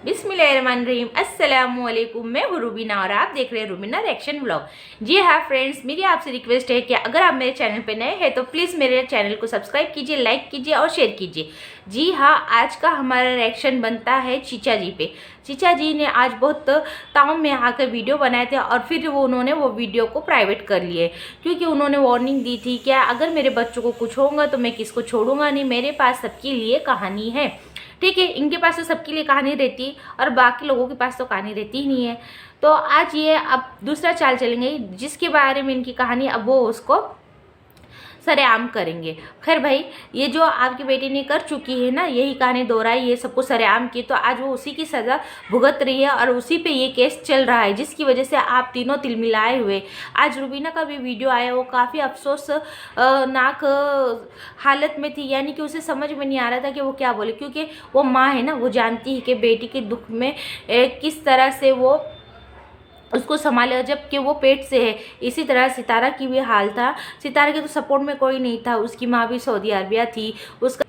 बिस्मिल्लाहिर्रहमानिर्रहीम। अस्सलामुअलैकुम। मैं हूँ रूबीना और आप देख रहे हैं रूबीना रिएक्शन व्लॉग। जी हाँ फ्रेंड्स, मेरी आपसे रिक्वेस्ट है कि अगर आप मेरे चैनल पे नए हैं तो प्लीज़ मेरे चैनल को सब्सक्राइब कीजिए, लाइक कीजिए और शेयर कीजिए। जी हाँ, आज का हमारा रिएक्शन बनता है चीचा जी पे। चीचा जी ने आज बहुत ताव में आकर वीडियो बनाए थे और फिर उन्होंने वो वीडियो को प्राइवेट कर लिए, क्योंकि उन्होंने वार्निंग दी थी कि अगर मेरे बच्चों को कुछ होगा तो मैं किसको छोड़ूंगा नहीं, मेरे पास सबके लिए कहानी है। ठीक है, इनके पास तो सबके लिए कहानी रहती और बाकी लोगों के पास तो कहानी रहती ही नहीं है। तो आज ये अब दूसरा चाल चलेंगे, जिसके बारे में इनकी कहानी अब वो उसको सरेआम करेंगे। खैर भाई, ये जो आपकी बेटी ने कर चुकी है ना, यही कहानी दोहराई, ये सबको सरेआम की, तो आज वो उसी की सज़ा भुगत रही है और उसी पे ये केस चल रहा है, जिसकी वजह से आप तीनों तिलमिलाए हुए। आज रूबीना का भी वीडियो आया, वो काफ़ी अफसोस नाक हालत में थी, यानी कि उसे समझ में नहीं आ रहा था कि वो क्या बोले, क्योंकि वो माँ है ना, वो जानती है कि बेटी के दुख में किस तरह से वो उसको संभाले, जबकि वो पेट से है। इसी तरह सितारा की भी हाल था। सितारा के तो सपोर्ट में कोई नहीं था, उसकी माँ भी सऊदी अरबिया थी, उसका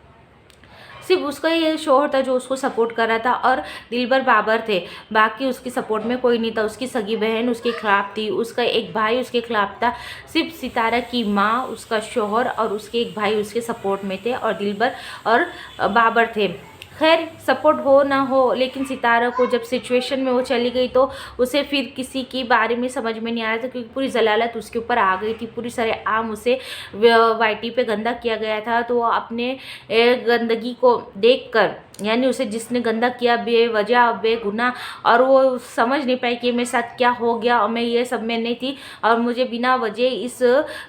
सिर्फ उसका ये शोहर था जो उसको सपोर्ट कर रहा था और दिलबर बाबर थे, बाकी उसकी सपोर्ट में कोई नहीं था। उसकी सगी बहन उसके खिलाफ थी, उसका एक भाई उसके खिलाफ था। सिर्फ सितारा की माँ, उसका शोहर और उसके एक भाई उसके सपोर्ट में थे और दिलबर और बाबर थे। खैर, सपोर्ट हो ना हो, लेकिन सितारा को जब सिचुएशन में वो चली गई तो उसे फिर किसी के बारे में समझ में नहीं आ रहा था, क्योंकि पूरी जलालत उसके ऊपर आ गई थी, पूरी सरेआम उसे वाईटी पे गंदा किया गया था। तो वो अपने गंदगी को देखकर, यानी उसे जिसने गंदा किया बेवजह बेगुनाह, और वो समझ नहीं पाई कि मेरे साथ क्या हो गया और मैं ये सब में नहीं थी और मुझे बिना वजह इस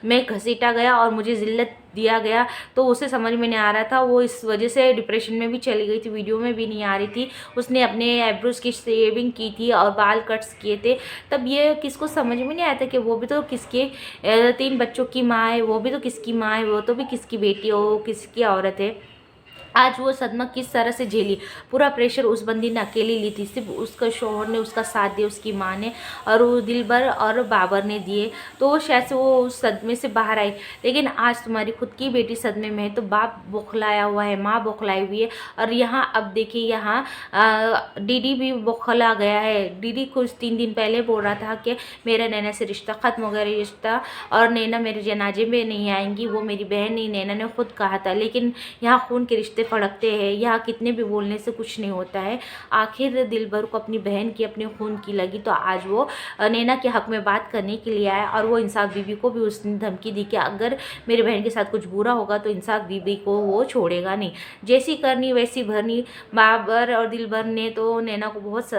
में घसीटा गया और मुझे जिल्लत दिया गया। तो उसे समझ में नहीं आ रहा था, वो इस वजह से डिप्रेशन में भी चली गई थी, वीडियो में भी नहीं आ रही थी। उसने अपने आईब्रोज की शेविंग की थी और बाल कट्स किए थे। तब ये किसको समझ में नहीं आया था कि वो भी तो किसके 3 बच्चों की माँ है, वो भी तो किसकी माँ है, वो तो भी किसकी बेटी हो, वो किसकी औरत है। आज वो सदमा किस तरह से झेली, पूरा प्रेशर उस बंदी ने अकेली ली थी। सिर्फ उसका शोहर ने उसका साथ दिया, उसकी माँ ने और वो दिलबर और बाबर ने दिए, तो वो शायद से वो उस सदमे से बाहर आई। लेकिन आज तुम्हारी खुद की बेटी सदमे में है तो बाप बौखलाया हुआ है, माँ बौखलाई हुई है। और यहाँ अब देखिए, यहाँ डीडी भी बौखला गया है। डीडी कुछ 3 दिन पहले बोल रहा था कि मेरा नैना से रिश्ता ख़त्म हो गया, रिश्ता, और नैना मेरे जनाजे में नहीं आएंगी, वो मेरी बहन नहीं, नैना ने खुद कहा था। लेकिन यहाँ खून के रिश्ते फड़कते हैं, यहाँ कितने भी बोलने से कुछ नहीं होता है। आखिर दिलबर को अपनी बहन की, अपने खून की लगी, तो आज वो नैना के हक में बात करने के लिए आया। और वो इंसाफ बीबी को भी उसने धमकी दी कि अगर मेरी बहन के साथ कुछ बुरा होगा तो इंसाफ बीबी को वो छोड़ेगा नहीं, जैसी करनी वैसी भरनी। बाबर और दिलबर ने तो नैना को बहुत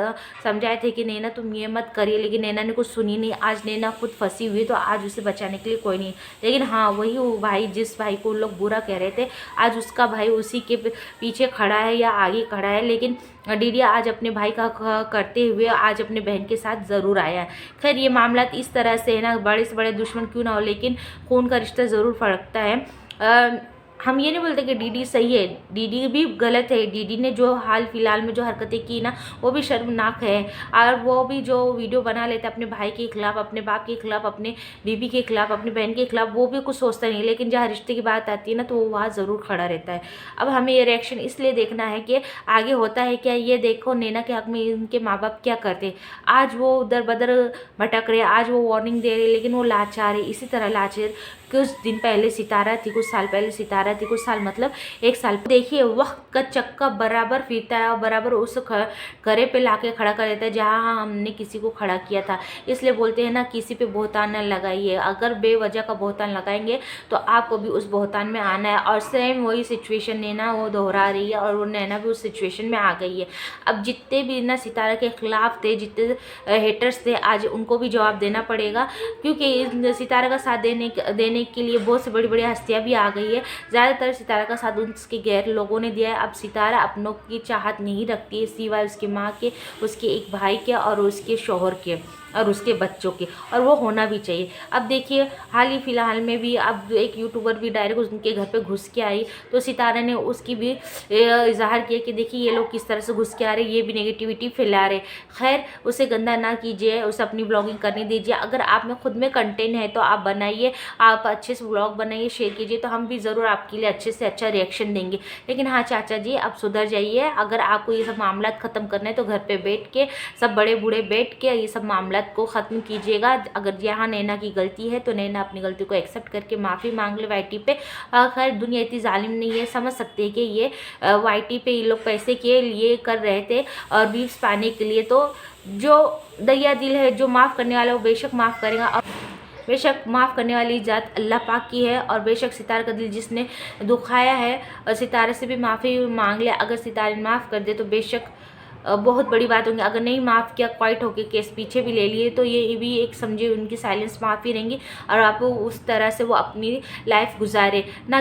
समझाए थे कि नैना तुम ये मत करिए, लेकिन नैना ने कुछ सुनी नहीं। आज नैना खुद फंसी हुई, तो आज उसे बचाने के लिए कोई नहीं। लेकिन हाँ, वही वो भाई, जिस भाई को लोग बुरा कह रहे थे, आज उसका भाई उसी के पीछे खड़ा है या आगे खड़ा है। लेकिन डीडी आज अपने भाई का करते हुए आज अपने बहन के साथ ज़रूर आया है। खैर, ये मामला इस तरह से है ना, बड़े से बड़े दुश्मन क्यों ना हो, लेकिन खून का रिश्ता ज़रूर फड़कता है। हम ये नहीं बोलते कि डीडी सही है, डीडी भी गलत है। डीडी ने जो हाल फिलहाल में जो हरकतें की ना, वो भी शर्मनाक है। और वो भी जो वीडियो बना लेता है अपने भाई के खिलाफ, अपने बाप के खिलाफ, अपने बीबी के खिलाफ, अपनी बहन के खिलाफ, वो भी कुछ सोचता नहीं। लेकिन जहाँ रिश्ते की बात आती है ना, तो वो वहाँ ज़रूर खड़ा रहता है। अब हमें ये रिएक्शन इसलिए देखना है कि आगे होता है क्या। ये देखो नैना के हक में इनके माँ बाप क्या करते। आज वो उधर बदर भटक रहे, आज वो वार्निंग दे रहे, लेकिन वो लाचार है। इसी तरह लाचार कुछ दिन पहले सितारा थी, कुछ साल पहले सितारा थी, कुछ साल मतलब 1 साल। देखिए, वक्त का चक्का बराबर फिरता है और बराबर उस घरे पे लाके खड़ा कर देता है जहाँ हमने किसी को खड़ा किया था। इसलिए बोलते हैं ना, किसी पे बोहतान न लगाइए। अगर बेवजह का बोहतान लगाएंगे तो आपको भी उस बोहतान में आना है। और सेम वही सिचुएशन नैना वो दोहरा रही है और वो नैना भी उस सिचुएशन में आ गई है। अब जितने भी ना सितारा के खिलाफ थे, जितने हेटर्स थे, आज उनको भी जवाब देना पड़ेगा, क्योंकि सितारा का साथ देने के लिए बहुत से बड़ी बड़ी हस्तियां भी आ गई है। ज़्यादातर सितारा का साथ उसके गैर लोगों ने दिया है। अब सितारा अपनों की चाहत नहीं रखती है, सिवाय उसकी माँ के, उसके एक भाई के और उसके शोहर के। और उसके बच्चों की, और वो होना भी चाहिए। अब देखिए हाल ही फिलहाल में भी अब एक यूट्यूबर भी डायरेक्ट उनके घर पे घुस के आई, तो सितारा ने उसकी भी इजहार किया कि देखिए ये लोग किस तरह से घुस के आ रहे, ये भी नेगेटिविटी फैला रहे। खैर उसे गंदा ना कीजिए, उसे अपनी ब्लॉगिंग करने दीजिए। अगर आप में खुद में कंटेंट है तो आप बनाइए, आप अच्छे से ब्लॉग बनाइए, शेयर कीजिए, तो हम भी ज़रूर आपके लिए अच्छे से अच्छा रिएक्शन देंगे। लेकिन हाँ चाचा जी आप सुधर जाइए, अगर आपको ये सब मामला ख़त्म करना है तो घर पे बैठ के सब बड़े बूढ़े बैठ के ये सब मामला को ख़त्म कीजिएगा। अगर यहाँ नैना की गलती है तो नैना अपनी गलती को एक्सेप्ट करके माफ़ी मांग ले वाईटी पे। खैर दुनिया इतनी जालिम नहीं है, समझ सकते हैं कि ये वाईटी पे ये लोग पैसे के लिए कर रहे थे और व्यूज़ पाने के लिए। तो जो दया दिल है, जो माफ़ करने वाला वो बेशक माफ़ करेगा, और बेशक माफ़ करने वाली ज़ात अल्लाह पाक की है। और बेशक सितारा का दिल जिसने दुखाया है और सितारे से भी माफ़ी मांग ले, अगर सितारे माफ़ कर दे तो बेशक बहुत बड़ी बात होगी। अगर नहीं माफ़ किया, क्वाइट होके केस पीछे भी ले लिए, तो ये भी एक समझे उनकी साइलेंस माफ़ी रहेंगी और आप उस तरह से वो अपनी लाइफ गुजारे, ना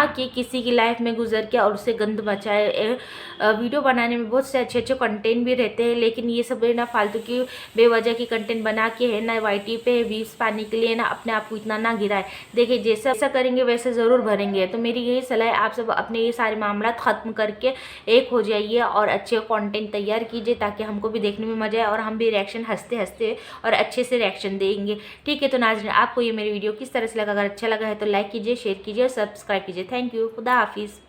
कि किसी की लाइफ में गुजर के और उसे गंद मचाए। वीडियो बनाने में बहुत से अच्छे अच्छे कंटेंट भी रहते हैं, लेकिन ये सब ना फालतू की बेवजह की कंटेंट बना के है ना वाईटी पे व्यूज़ पाने के लिए ना अपने आप को इतना ना गिराए। देखिए जैसा ऐसा करेंगे वैसे ज़रूर भरेंगे। तो मेरी यही सलाह है, आप सब अपने ये सारे मामला ख़त्म करके एक हो जाइए और अच्छे कंटेंट तैयार कीजिए, ताकि हमको भी देखने में मजा आए और हम भी रिएक्शन हंसते हंसते और अच्छे से रिएक्शन देंगे। ठीक है, तो नाज़रीन आपको ये मेरी वीडियो किस तरह से लगा, अगर अच्छा लगा है तो लाइक कीजिए, शेयर कीजिए और सब्सक्राइब कीजिए। थैंक यू, खुदा हाफिज़।